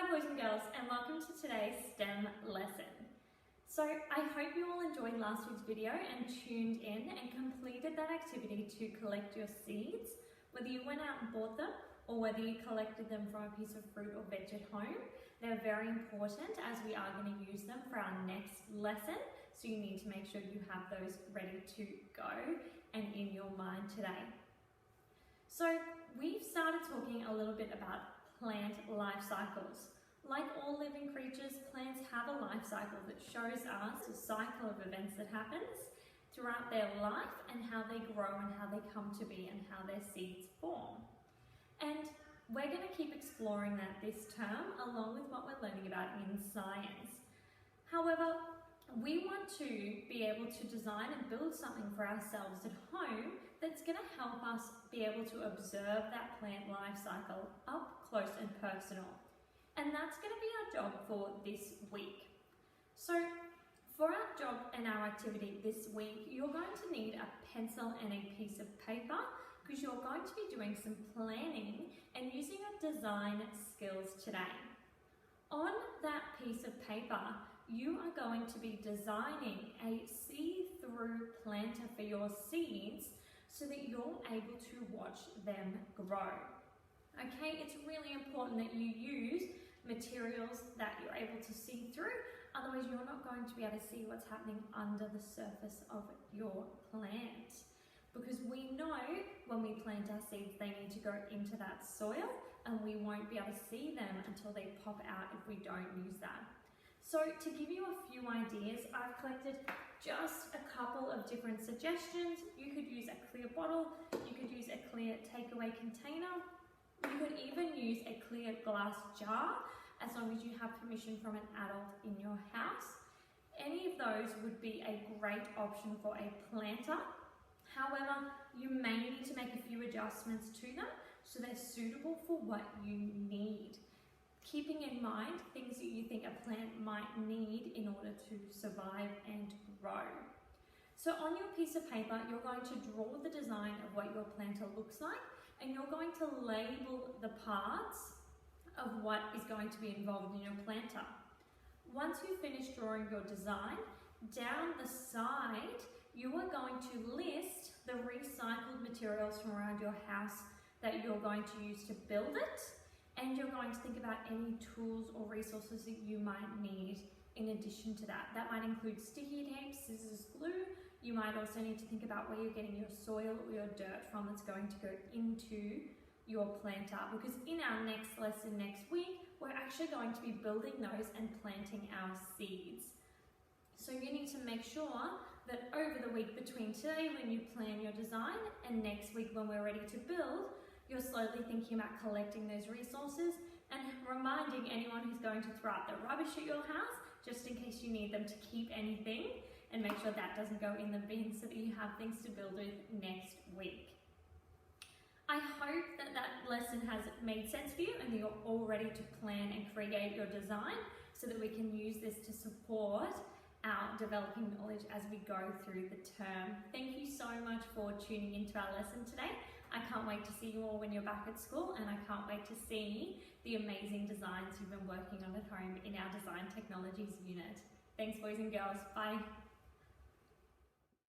Hi boys and girls, and welcome to today's STEM lesson. So I hope you all enjoyed last week's video and tuned in and completed that activity to collect your seeds, whether you went out and bought them or whether you collected them from a piece of fruit or veg at home. They're very important as we are going to use them for our next lesson, so you need to make sure you have those ready to go and in your mind today. So we've started talking a little bit about plant life cycles. Like all living creatures, plants have a life cycle that shows us a cycle of events that happens throughout their life and how they grow and how they come to be and how their seeds form. And we're going to keep exploring that this term along with what we're learning about in science. However, we want to be able to design and build something for ourselves at home that's going to help us be able to observe that plant life cycle up close and personal. And that's going to be our job for this week. So for our job and our activity this week, you're going to need a pencil and a piece of paper because you're going to be doing some planning and using your design skills today. On that piece of paper, you are going to be designing a see-through planter for your seeds so that you're able to watch them grow. Okay, it's really important that you use materials that you're able to see through, otherwise you're not going to be able to see what's happening under the surface of your plant. Because we know when we plant our seeds, they need to go into that soil and we won't be able to see them until they pop out if we don't use that. So to give you a few ideas, I've collected just a couple of different suggestions. You could use a clear bottle, you could use a clear takeaway container, you could even use a clear glass jar as long as you have permission from an adult in your house. Any of those would be a great option for a planter. However, you may need to make a few adjustments to them so they're suitable for what you need. Keeping in mind things that you think a plant might need in order to survive and grow. So on your piece of paper, you're going to draw the design of what your planter looks like, and you're going to label the parts of what is going to be involved in your planter. Once you finish drawing your design, down the side, you are going to list the recycled materials from around your house that you're going to use to build it. And you're going to think about any tools or resources that you might need in addition to that. That might include sticky tape, scissors, glue. You might also need to think about where you're getting your soil or your dirt from that's going to go into your planter. Because in our next lesson next week, we're actually going to be building those and planting our seeds. So you need to make sure that over the week between today when you plan your design and next week when we're ready to build, you're slowly thinking about collecting those resources and reminding anyone who's going to throw out the rubbish at your house, just in case you need them to keep anything, and make sure that doesn't go in the bin so that you have things to build with next week. I hope that that lesson has made sense for you and that you're all ready to plan and create your design so that we can use this to support our developing knowledge as we go through the term. Thank you so much for tuning into our lesson today. I can't wait to see you all when you're back at school, and I can't wait to see the amazing designs you've been working on at home in our Design Technologies unit. Thanks boys and girls, bye.